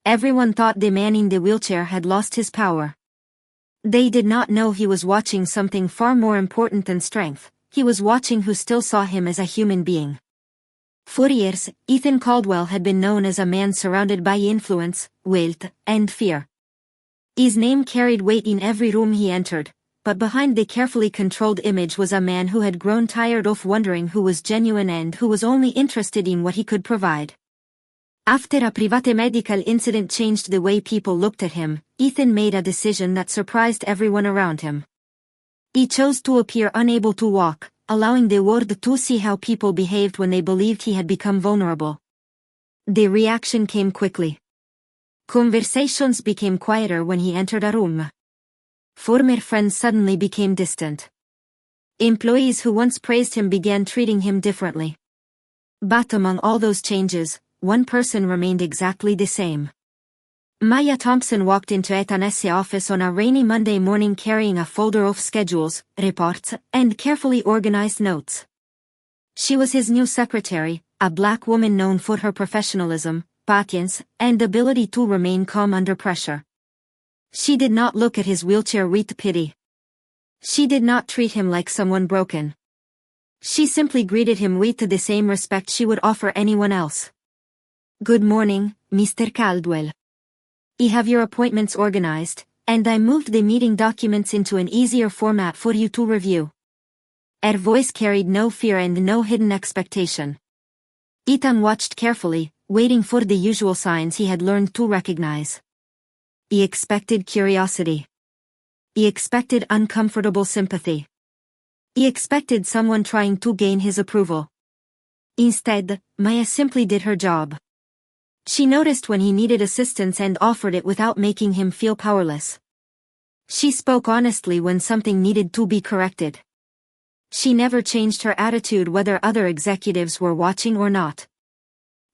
Everyone thought the man in the wheelchair had lost his power. They did not know he was watching something far more important than strength. He was watching who still saw him as a human being. For years, Ethan Caldwell had been known as a man surrounded by influence, wealth, and fear. His name carried weight in every room he entered, but behind the carefully controlled image was a man who had grown tired of wondering who was genuine and who was only interested in what he could provide. After a private medical incident changed the way people looked at him, Ethan made a decision that surprised everyone around him. He chose to appear unable to walk, allowing the world to see how people behaved when they believed he had become vulnerable. The reaction came quickly. Conversations became quieter when he entered a room. Former friends suddenly became distant. Employees who once praised him began treating him differently. But among all those changes, one person remained exactly the same. Maya Thompson walked into Ethan's office on a rainy Monday morning carrying a folder of schedules, reports, and carefully organized notes. She was his new secretary, a black woman known for her professionalism, patience, and ability to remain calm under pressure. She did not look at his wheelchair with pity. She did not treat him like someone broken. She simply greeted him with the same respect she would offer anyone else. "Good morning, Mr. Caldwell. I have your appointments organized, and I moved the meeting documents into an easier format for you to review." Her voice carried no fear and no hidden expectation. Ethan watched carefully, waiting for the usual signs he had learned to recognize. He expected curiosity. He expected uncomfortable sympathy. He expected someone trying to gain his approval. Instead, Maya simply did her job. She noticed when he needed assistance and offered it without making him feel powerless. She spoke honestly when something needed to be corrected. She never changed her attitude whether other executives were watching or not.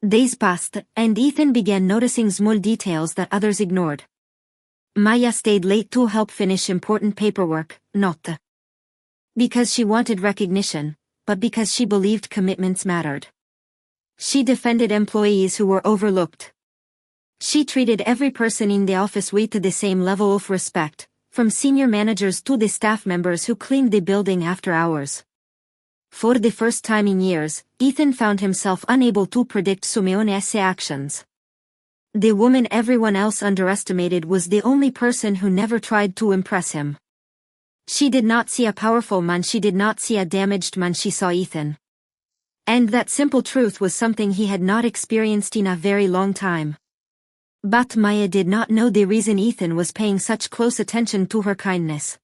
Days passed, and Ethan began noticing small details that others ignored. Maya stayed late to help finish important paperwork, not because she wanted recognition, but because she believed commitments mattered. She defended employees who were overlooked. She treated every person in the office with the same level of respect, from senior managers to the staff members who cleaned the building after hours. For the first time in years, Ethan found himself unable to predict Simeone's actions. The woman everyone else underestimated was the only person who never tried to impress him. She did not see a powerful man, she did not see a damaged man, she saw Ethan. And that simple truth was something he had not experienced in a very long time. But Maya did not know the reason Ethan was paying such close attention to her kindness.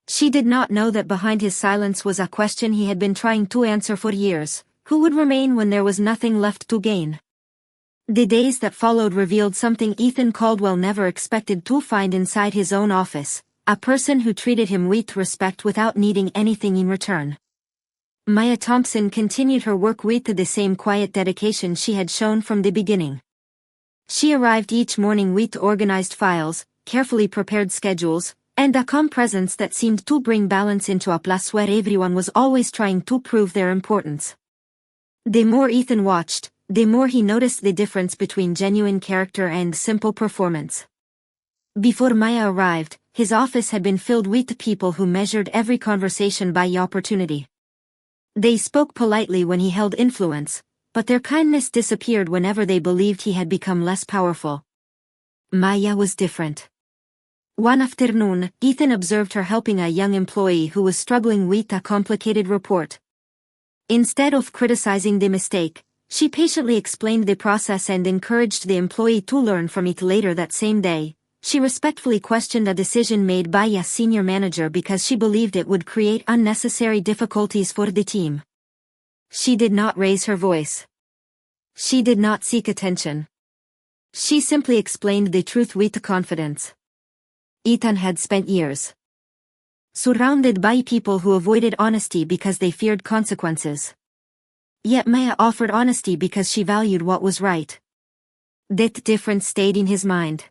She did not know that behind his silence was a question he had been trying to answer for years: who would remain when there was nothing left to gain? The days that followed revealed something Ethan Caldwell never expected to find inside his own office: a person who treated him with respect without needing anything in return. Maya Thompson continued her work with the same quiet dedication she had shown from the beginning. She arrived each morning with organized files, carefully prepared schedules, and a calm presence that seemed to bring balance into a place where everyone was always trying to prove their importance. The more Ethan watched, the more he noticed the difference between genuine character and simple performance. Before Maya arrived, his office had been filled with people who measured every conversation by opportunity. They spoke politely when he held influence, but their kindness disappeared whenever they believed he had become less powerful. Maya was different. One afternoon, Ethan observed her helping a young employee who was struggling with a complicated report. Instead of criticizing the mistake, she patiently explained the process and encouraged the employee to learn from it. Later that same day, she respectfully questioned a decision made by a senior manager because she believed it would create unnecessary difficulties for the team. She did not raise her voice. She did not seek attention. She simply explained the truth with confidence. Ethan had spent years surrounded by people who avoided honesty because they feared consequences. Yet Maya offered honesty because she valued what was right. That difference stayed in his mind.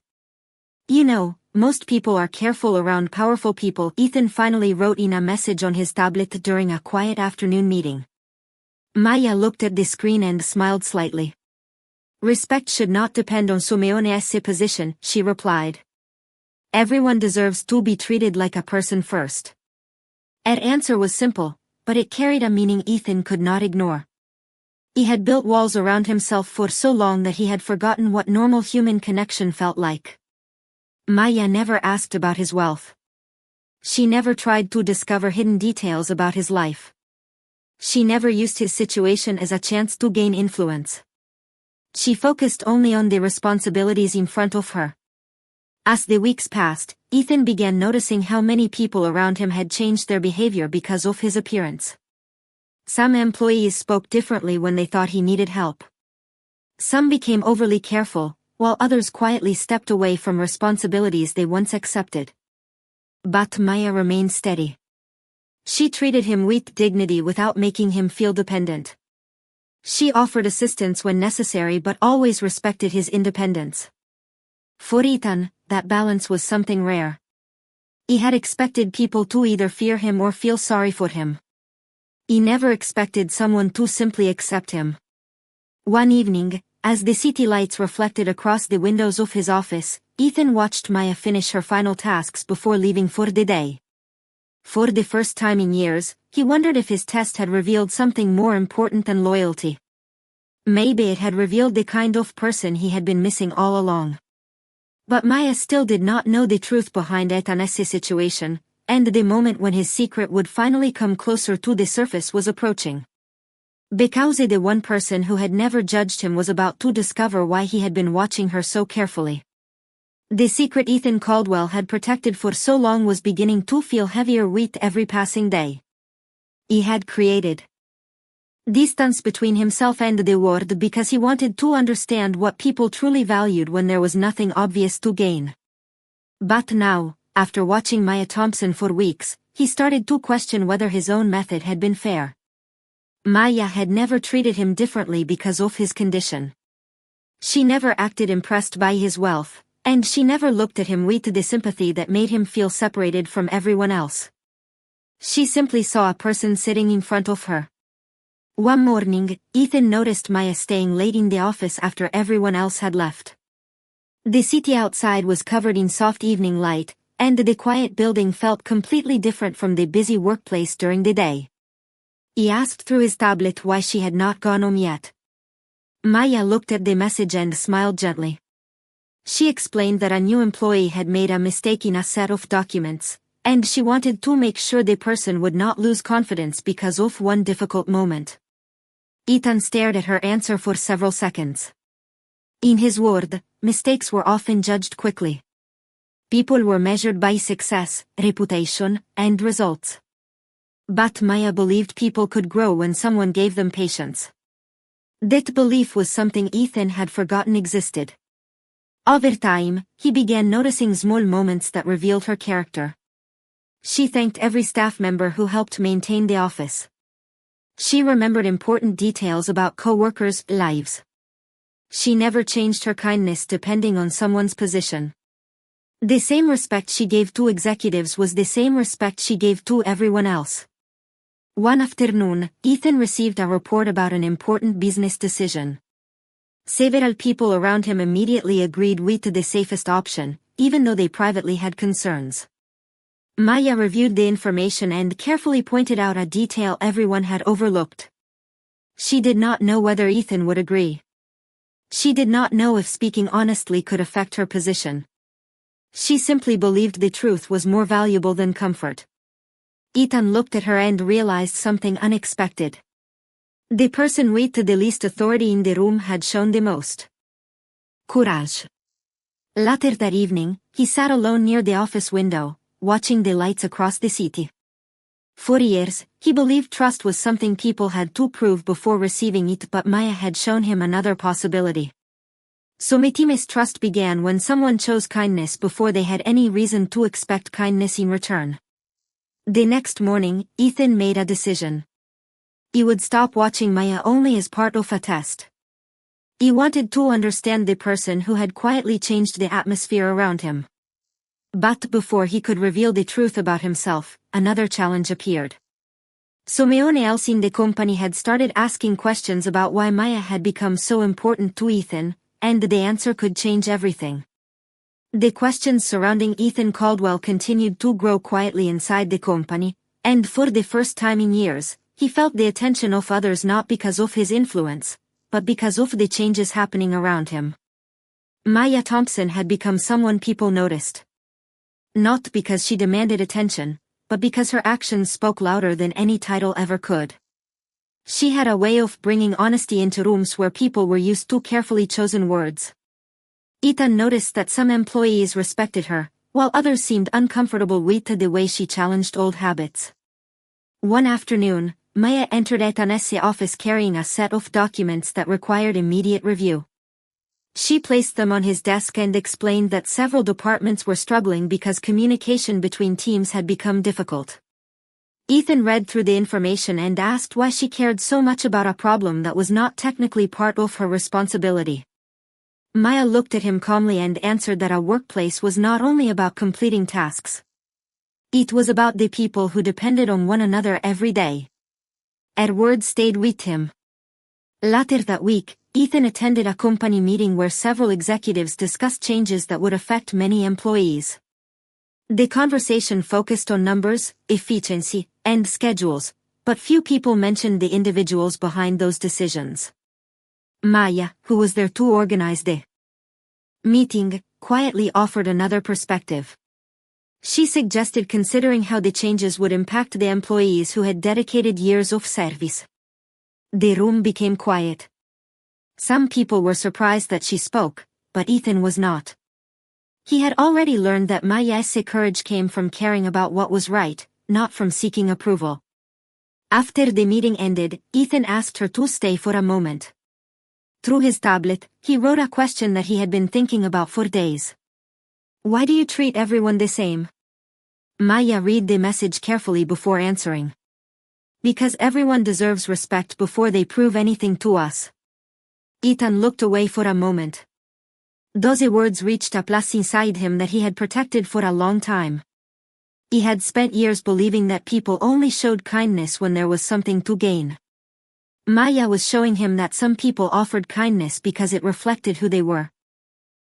"You know, most people are careful around powerful people," Ethan finally wrote in a message on his tablet during a quiet afternoon meeting. Maya looked at the screen and smiled slightly. Respect should not depend on Sumeone's position, she replied. Everyone deserves to be treated like a person first. Her answer was simple, but it carried a meaning Ethan could not ignore. He had built walls around himself for so long that he had forgotten what normal human connection felt like. Maya never asked about his wealth. She never tried to discover hidden details about his life. She never used his situation as a chance to gain influence. She focused only on the responsibilities in front of her. As the weeks passed, Ethan began noticing how many people around him had changed their behavior because of his appearance. Some employees spoke differently when they thought he needed help. Some became overly careful, while others quietly stepped away from responsibilities they once accepted. But Maya remained steady. She treated him with dignity without making him feel dependent. She offered assistance when necessary but always respected his independence. For Ethan, that balance was something rare. He had expected people to either fear him or feel sorry for him. He never expected someone to simply accept him. One evening, as the city lights reflected across the windows of his office, Ethan watched Maya finish her final tasks before leaving for the day. For the first time in years, he wondered if his test had revealed something more important than loyalty. Maybe it had revealed the kind of person he had been missing all along. But Maya still did not know the truth behind Ethan's situation, and the moment when his secret would finally come closer to the surface was approaching. Because the one person who had never judged him was about to discover why he had been watching her so carefully. The secret Ethan Caldwell had protected for so long was beginning to feel heavier with every passing day. He had created distance between himself and the world because he wanted to understand what people truly valued when there was nothing obvious to gain. But now, after watching Maya Thompson for weeks, he started to question whether his own method had been fair. Maya had never treated him differently because of his condition. She never acted impressed by his wealth, and she never looked at him with the sympathy that made him feel separated from everyone else. She simply saw a person sitting in front of her. One morning, Ethan noticed Maya staying late in the office after everyone else had left. The city outside was covered in soft evening light, and the quiet building felt completely different from the busy workplace during the day. He asked through his tablet why she had not gone home yet. Maya looked at the message and smiled gently. She explained that a new employee had made a mistake in a set of documents, and she wanted to make sure the person would not lose confidence because of one difficult moment. Ethan stared at her answer for several seconds. In his world, mistakes were often judged quickly. People were measured by success, reputation, and results. But Maya believed people could grow when someone gave them patience. That belief was something Ethan had forgotten existed. Over time, he began noticing small moments that revealed her character. She thanked every staff member who helped maintain the office. She remembered important details about co-workers' lives. She never changed her kindness depending on someone's position. The same respect she gave to executives was the same respect she gave to everyone else. One afternoon, Ethan received a report about an important business decision. Several people around him immediately agreed with the safest option, even though they privately had concerns. Maya reviewed the information and carefully pointed out a detail everyone had overlooked. She did not know whether Ethan would agree. She did not know if speaking honestly could affect her position. She simply believed the truth was more valuable than comfort. Ethan looked at her and realized something unexpected. The person with the least authority in the room had shown the most courage. Later that evening, he sat alone near the office window, watching the lights across the city. For years, he believed trust was something people had to prove before receiving it, but Maya had shown him another possibility. Sometimes trust began when someone chose kindness before they had any reason to expect kindness in return. The next morning, Ethan made a decision. He would stop watching Maya only as part of a test. He wanted to understand the person who had quietly changed the atmosphere around him. But before he could reveal the truth about himself, another challenge appeared. Someone else in the company had started asking questions about why Maya had become so important to Ethan, and the answer could change everything. The questions surrounding Ethan Caldwell continued to grow quietly inside the company, and for the first time in years, he felt the attention of others not because of his influence, but because of the changes happening around him. Maya Thompson had become someone people noticed. Not because she demanded attention, but because her actions spoke louder than any title ever could. She had a way of bringing honesty into rooms where people were used to carefully chosen words. Ethan noticed that some employees respected her, while others seemed uncomfortable with the way she challenged old habits. One afternoon, Maya entered Ethan's office carrying a set of documents that required immediate review. She placed them on his desk and explained that several departments were struggling because communication between teams had become difficult. Ethan read through the information and asked why she cared so much about a problem that was not technically part of her responsibility. Maya looked at him calmly and answered that a workplace was not only about completing tasks. It was about the people who depended on one another every day. Her words stayed with him. Later that week, Ethan attended a company meeting where several executives discussed changes that would affect many employees. The conversation focused on numbers, efficiency, and schedules, but few people mentioned the individuals behind those decisions. Maya, who was there to organize the meeting, quietly offered another perspective. She suggested considering how the changes would impact the employees who had dedicated years of service. The room became quiet. Some people were surprised that she spoke, but Ethan was not. He had already learned that Maya's courage came from caring about what was right, not from seeking approval. After the meeting ended, Ethan asked her to stay for a moment. Through his tablet, he wrote a question that he had been thinking about for days. Why do you treat everyone the same? Maya read the message carefully before answering. Because everyone deserves respect before they prove anything to us. Ethan looked away for a moment. Those words reached a place inside him that he had protected for a long time. He had spent years believing that people only showed kindness when there was something to gain. Maya was showing him that some people offered kindness because it reflected who they were.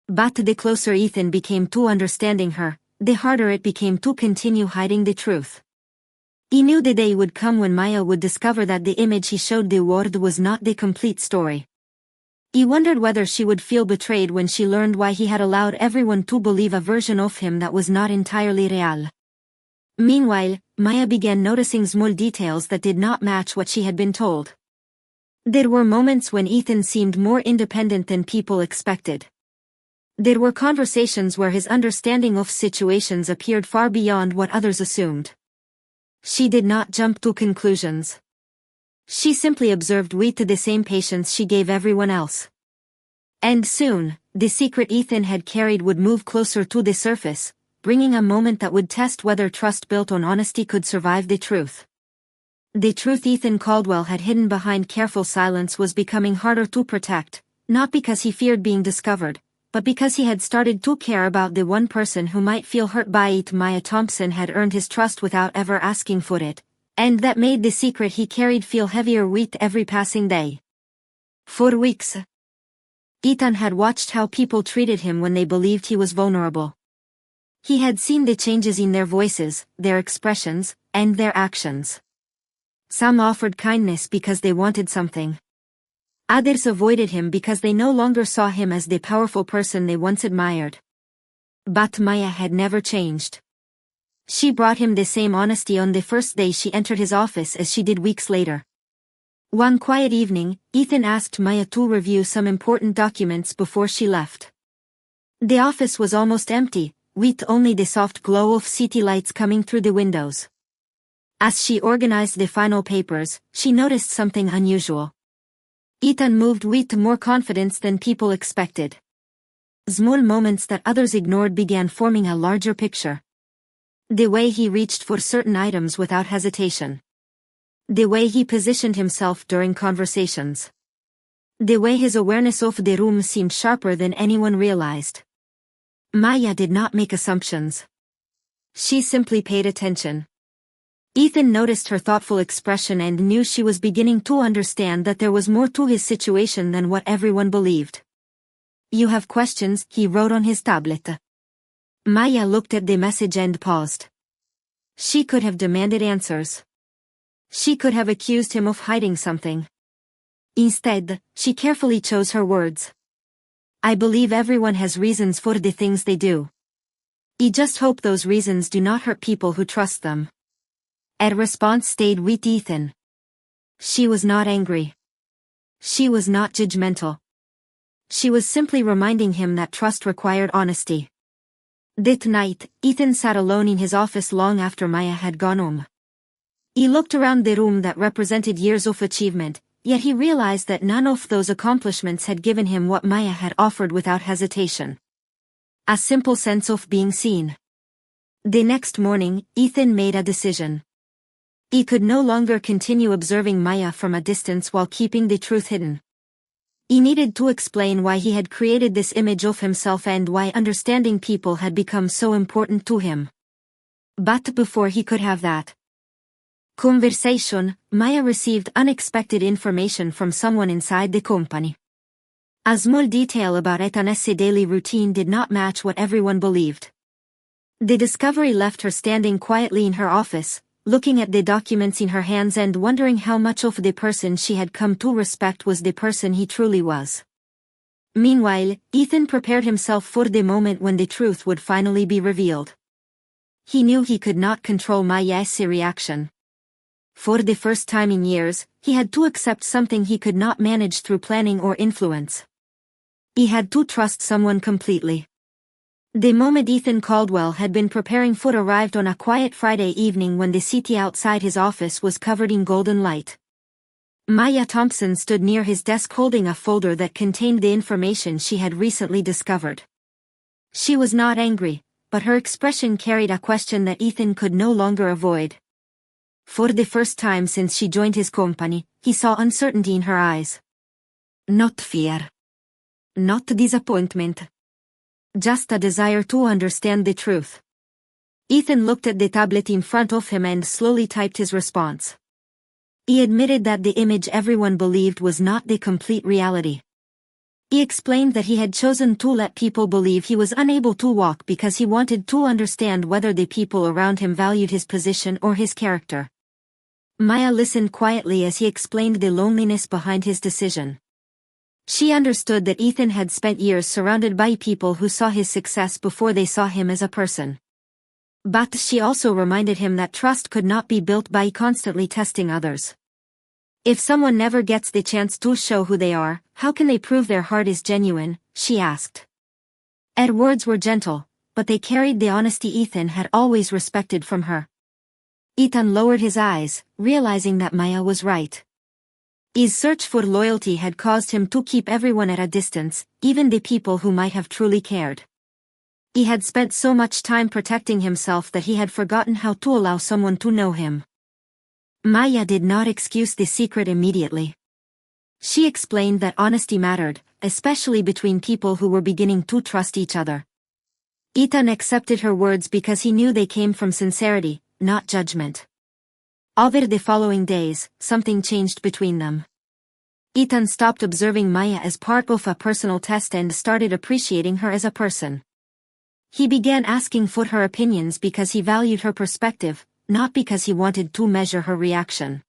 But the closer Ethan became to understanding her, the harder it became to continue hiding the truth. He knew the day would come when Maya would discover that the image he showed the world was not the complete story. He wondered whether she would feel betrayed when she learned why he had allowed everyone to believe a version of him that was not entirely real. Meanwhile, Maya began noticing small details that did not match what she had been told. There were moments when Ethan seemed more independent than people expected. There were conversations where his understanding of situations appeared far beyond what others assumed. She did not jump to conclusions. She simply observed with the same patience she gave everyone else. And soon, the secret Ethan had carried would move closer to the surface, bringing a moment that would test whether trust built on honesty could survive the truth. The truth Ethan Caldwell had hidden behind careful silence was becoming harder to protect, not because he feared being discovered, but because he had started to care about the one person who might feel hurt by it. Maya Thompson had earned his trust without ever asking for it, and that made the secret he carried feel heavier with every passing day. For weeks, Ethan had watched how people treated him when they believed he was vulnerable. He had seen the changes in their voices, their expressions, and their actions. Some offered kindness because they wanted something. Others avoided him because they no longer saw him as the powerful person they once admired. But Maya had never changed. She brought him the same honesty on the first day she entered his office as she did weeks later. One quiet evening, Ethan asked Maya to review some important documents before she left. The office was almost empty, with only the soft glow of city lights coming through the windows. As she organized the final papers, she noticed something unusual. Ethan moved with more confidence than people expected. Small moments that others ignored began forming a larger picture. The way he reached for certain items without hesitation. The way he positioned himself during conversations. The way his awareness of the room seemed sharper than anyone realized. Maya did not make assumptions. She simply paid attention. Ethan noticed her thoughtful expression and knew she was beginning to understand that there was more to his situation than what everyone believed. "You have questions," he wrote on his tablet. Maya looked at the message and paused. She could have demanded answers. She could have accused him of hiding something. Instead, she carefully chose her words. "I believe everyone has reasons for the things they do. I just hope those reasons do not hurt people who trust them." Her response stayed with Ethan. She was not angry. She was not judgmental. She was simply reminding him that trust required honesty. That night, Ethan sat alone in his office long after Maya had gone home. He looked around the room that represented years of achievement, yet he realized that none of those accomplishments had given him what Maya had offered without hesitation. A simple sense of being seen. The next morning, Ethan made a decision. He could no longer continue observing Maya from a distance while keeping the truth hidden. He needed to explain why he had created this image of himself and why understanding people had become so important to him. But before he could have that conversation, Maya received unexpected information from someone inside the company. A small detail about Ethan's daily routine did not match what everyone believed. The discovery left her standing quietly in her office, looking at the documents in her hands and wondering how much of the person she had come to respect was the person he truly was. Meanwhile, Ethan prepared himself for the moment when the truth would finally be revealed. He knew he could not control Maya's reaction. For the first time in years, he had to accept something he could not manage through planning or influence. He had to trust someone completely. The moment Ethan Caldwell had been preparing for arrived on a quiet Friday evening when the city outside his office was covered in golden light. Maya Thompson stood near his desk holding a folder that contained the information she had recently discovered. She was not angry, but her expression carried a question that Ethan could no longer avoid. For the first time since she joined his company, he saw uncertainty in her eyes. Not fear. Not disappointment. Just a desire to understand the truth. Ethan looked at the tablet in front of him and slowly typed his response. He admitted that the image everyone believed was not the complete reality. He explained that he had chosen to let people believe he was unable to walk because he wanted to understand whether the people around him valued his position or his character. Maya listened quietly as he explained the loneliness behind his decision. She understood that Ethan had spent years surrounded by people who saw his success before they saw him as a person. But she also reminded him that trust could not be built by constantly testing others. If someone never gets the chance to show who they are, how can they prove their heart is genuine? She asked. Her words were gentle, but they carried the honesty Ethan had always respected from her. Ethan lowered his eyes, realizing that Maya was right. His search for loyalty had caused him to keep everyone at a distance, even the people who might have truly cared. He had spent so much time protecting himself that he had forgotten how to allow someone to know him. Maya did not excuse the secret immediately. She explained that honesty mattered, especially between people who were beginning to trust each other. Ethan accepted her words because he knew they came from sincerity, not judgment. Over the following days, something changed between them. Ethan stopped observing Maya as part of a personal test and started appreciating her as a person. He began asking for her opinions because he valued her perspective, not because he wanted to measure her reaction.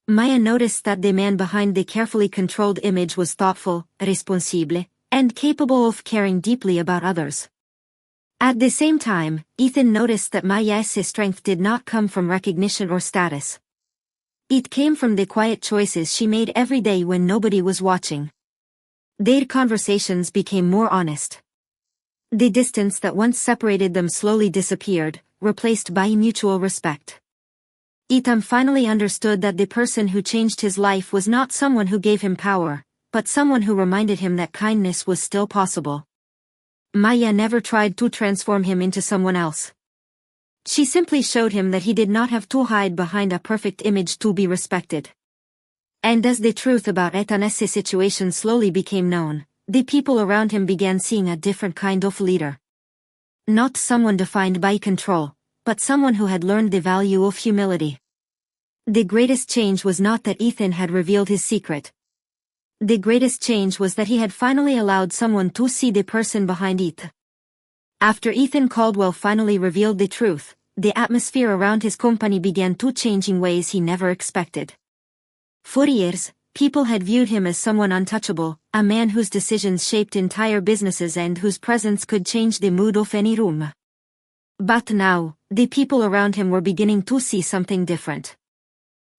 Maya noticed that the man behind the carefully controlled image was thoughtful, responsibile, and capable of caring deeply about others. At the same time, Ethan noticed that Maya's strength did not come from recognition or status. It came from the quiet choices she made every day when nobody was watching. Their conversations became more honest. The distance that once separated them slowly disappeared, replaced by mutual respect. Ethan finally understood that the person who changed his life was not someone who gave him power, but someone who reminded him that kindness was still possible. Maya never tried to transform him into someone else. She simply showed him that he did not have to hide behind a perfect image to be respected. And as the truth about Ethan's situation slowly became known, the people around him began seeing a different kind of leader. Not someone defined by control, but someone who had learned the value of humility. The greatest change was not that Ethan had revealed his secret. The greatest change was that he had finally allowed someone to see the person behind it. After Ethan Caldwell finally revealed the truth, the atmosphere around his company began to change in ways he never expected. For years, people had viewed him as someone untouchable, a man whose decisions shaped entire businesses and whose presence could change the mood of any room. But now, the people around him were beginning to see something different.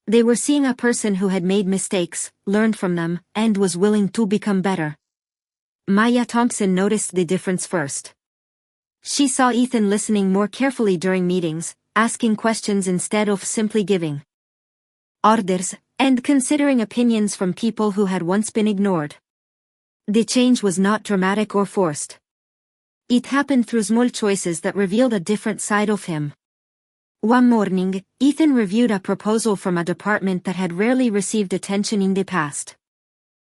They were seeing a person who had made mistakes, learned from them, and was willing to become better. Maya Thompson noticed the difference first. She saw Ethan listening more carefully during meetings, asking questions instead of simply giving orders, and considering opinions from people who had once been ignored. The change was not dramatic or forced. It happened through small choices that revealed a different side of him. One morning, Ethan reviewed a proposal from a department that had rarely received attention in the past.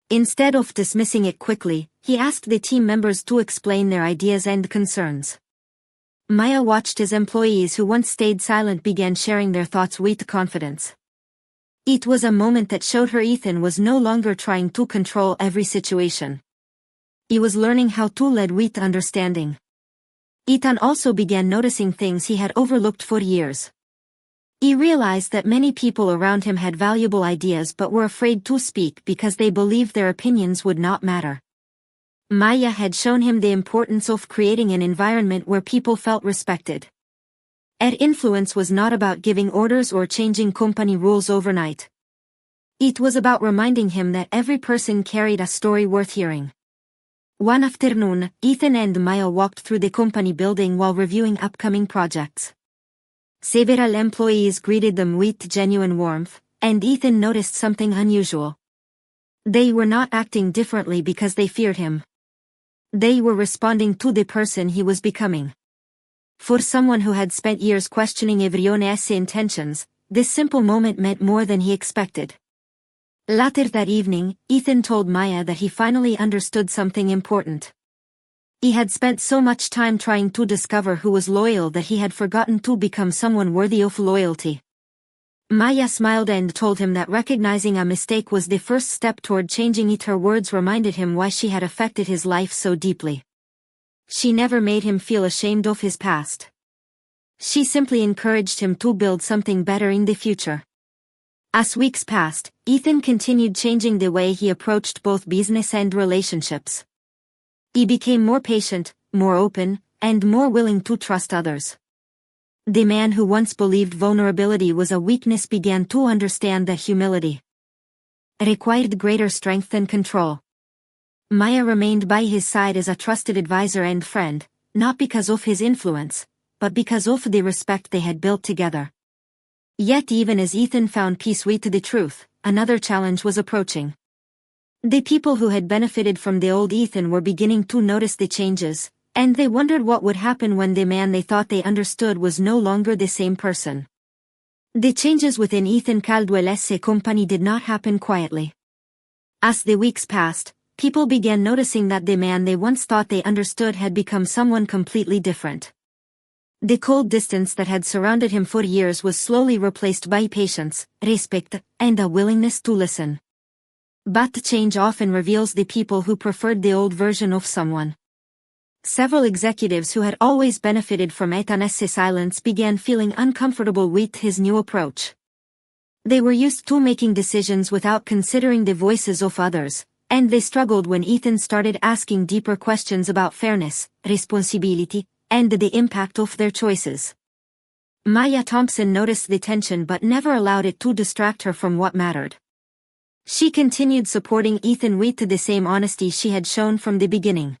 Instead of dismissing it quickly, he asked the team members to explain their ideas and concerns. Maya watched as employees who once stayed silent began sharing their thoughts with confidence. It was a moment that showed her Ethan was no longer trying to control every situation. He was learning how to lead with understanding. Ethan also began noticing things he had overlooked for years. He realized that many people around him had valuable ideas but were afraid to speak because they believed their opinions would not matter. Maya had shown him the importance of creating an environment where people felt respected. Her influence was not about giving orders or changing company rules overnight. It was about reminding him that every person carried a story worth hearing. One afternoon, Ethan and Maya walked through the company building while reviewing upcoming projects. Several employees greeted them with genuine warmth, and Ethan noticed something unusual. They were not acting differently because they feared him. They were responding to the person he was becoming. For someone who had spent years questioning everyone's intentions, this simple moment meant more than he expected. Later that evening, Ethan told Maya that he finally understood something important. He had spent so much time trying to discover who was loyal that he had forgotten to become someone worthy of loyalty. Maya smiled and told him that recognizing a mistake was the first step toward changing it. Her words reminded him why she had affected his life so deeply. She never made him feel ashamed of his past. She simply encouraged him to build something better in the future. As weeks passed, Ethan continued changing the way he approached both business and relationships. He became more patient, more open, and more willing to trust others. The man who once believed vulnerability was a weakness began to understand that humility required greater strength and control. Maya remained by his side as a trusted advisor and friend, not because of his influence, but because of the respect they had built together. Yet even as Ethan found peace with the truth, another challenge was approaching. The people who had benefited from the old Ethan were beginning to notice the changes, and they wondered what would happen when the man they thought they understood was no longer the same person. The changes within Ethan Caldwell's company did not happen quietly. As the weeks passed, people began noticing that the man they once thought they understood had become someone completely different. The cold distance that had surrounded him for years was slowly replaced by patience, respect, and a willingness to listen. But change often reveals the people who preferred the old version of someone. Several executives who had always benefited from Ethan's silence began feeling uncomfortable with his new approach. They were used to making decisions without considering the voices of others, and they struggled when Ethan started asking deeper questions about fairness, responsibility, and the impact of their choices. Maya Thompson noticed the tension but never allowed it to distract her from what mattered. She continued supporting Ethan with the same honesty she had shown from the beginning.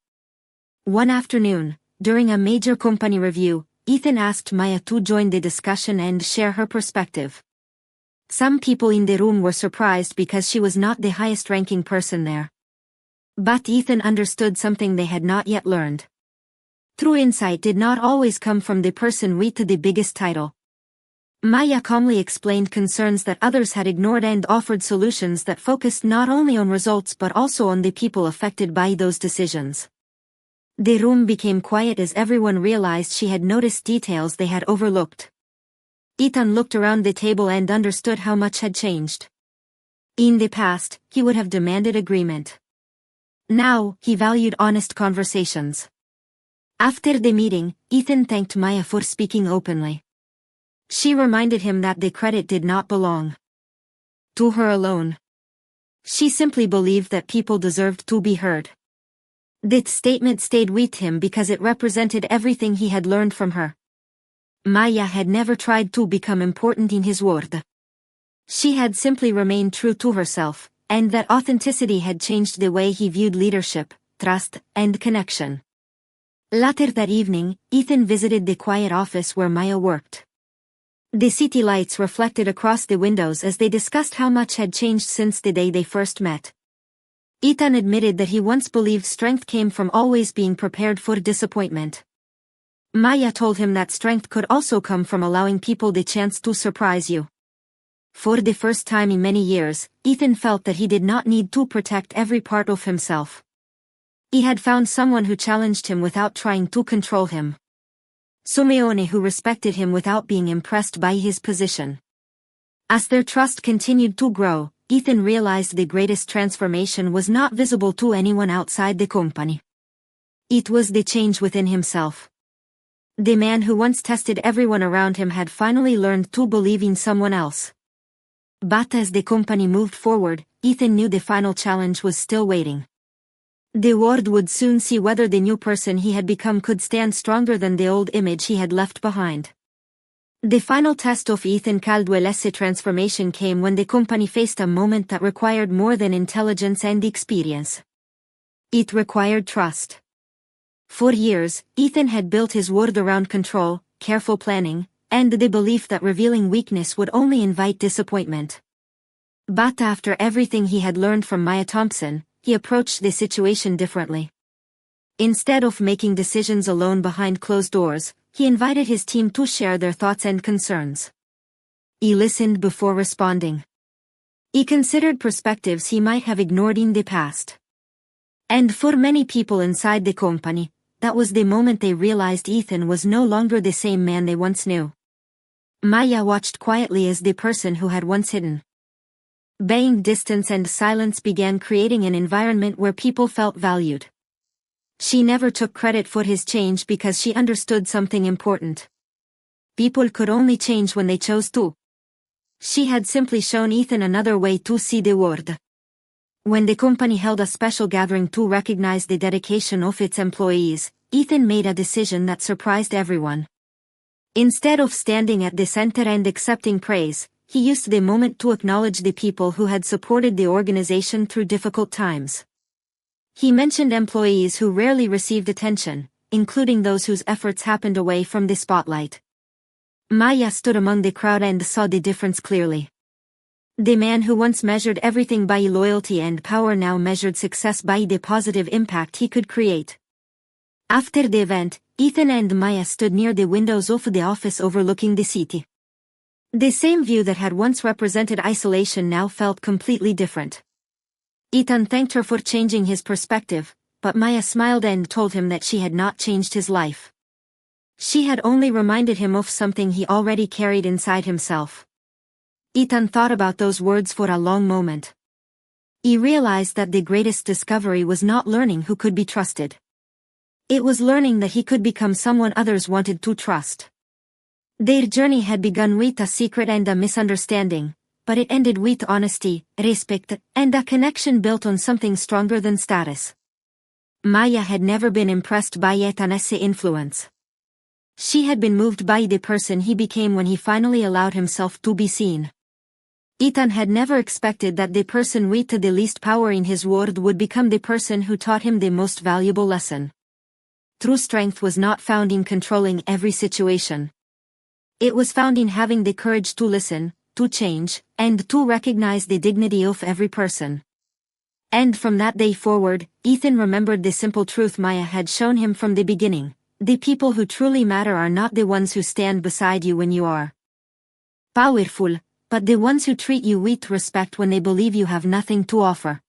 One afternoon, during a major company review, Ethan asked Maya to join the discussion and share her perspective. Some people in the room were surprised because she was not the highest-ranking person there. But Ethan understood something they had not yet learned. True insight did not always come from the person with the biggest title. Maya calmly explained concerns that others had ignored and offered solutions that focused not only on results but also on the people affected by those decisions. The room became quiet as everyone realized she had noticed details they had overlooked. Ethan looked around the table and understood how much had changed. In the past, he would have demanded agreement. Now, he valued honest conversations. After the meeting, Ethan thanked Maya for speaking openly. She reminded him that the credit did not belong to her alone. She simply believed that people deserved to be heard. That statement stayed with him because it represented everything he had learned from her. Maya had never tried to become important in his world. She had simply remained true to herself, and that authenticity had changed the way he viewed leadership, trust, and connection. Later that evening, Ethan visited the quiet office where Maya worked. The city lights reflected across the windows as they discussed how much had changed since the day they first met. Ethan admitted that he once believed strength came from always being prepared for disappointment. Maya told him that strength could also come from allowing people the chance to surprise you. For the first time in many years, Ethan felt that he did not need to protect every part of himself. He had found someone who challenged him without trying to control him. Someone who respected him without being impressed by his position. As their trust continued to grow, Ethan realized the greatest transformation was not visible to anyone outside the company. It was the change within himself. The man who once tested everyone around him had finally learned to believe in someone else. But as the company moved forward, Ethan knew the final challenge was still waiting. The world would soon see whether the new person he had become could stand stronger than the old image he had left behind. The final test of Ethan Caldwell's transformation came when the company faced a moment that required more than intelligence and experience. It required trust. For years, Ethan had built his world around control, careful planning, and the belief that revealing weakness would only invite disappointment. But after everything he had learned from Maya Thompson, he approached the situation differently. Instead of making decisions alone behind closed doors, he invited his team to share their thoughts and concerns. He listened before responding. He considered perspectives he might have ignored in the past. And for many people inside the company, that was the moment they realized Ethan was no longer the same man they once knew. Maya watched quietly as the person who had once hidden. Baying distance and silence began creating an environment where people felt valued. She never took credit for his change because she understood something important. People could only change when they chose to. She had simply shown Ethan another way to see the world. When the company held a special gathering to recognize the dedication of its employees, Ethan made a decision that surprised everyone. Instead of standing at the center and accepting praise, he used the moment to acknowledge the people who had supported the organization through difficult times. He mentioned employees who rarely received attention, including those whose efforts happened away from the spotlight. Maya stood among the crowd and saw the difference clearly. The man who once measured everything by loyalty and power now measured success by the positive impact he could create. After the event, Ethan and Maya stood near the windows of the office overlooking the city. The same view that had once represented isolation now felt completely different. Ethan thanked her for changing his perspective, but Maya smiled and told him that she had not changed his life. She had only reminded him of something he already carried inside himself. Ethan thought about those words for a long moment. He realized that the greatest discovery was not learning who could be trusted. It was learning that he could become someone others wanted to trust. Their journey had begun with a secret and a misunderstanding, but it ended with honesty, respect, and a connection built on something stronger than status. Maya had never been impressed by Ethan's influence. She had been moved by the person he became when he finally allowed himself to be seen. Ethan had never expected that the person with the least power in his world would become the person who taught him the most valuable lesson. True strength was not found in controlling every situation. It was found in having the courage to listen, to change, and to recognize the dignity of every person. And from that day forward, Ethan remembered the simple truth Maya had shown him from the beginning: the people who truly matter are not the ones who stand beside you when you are powerful, but the ones who treat you with respect when they believe you have nothing to offer.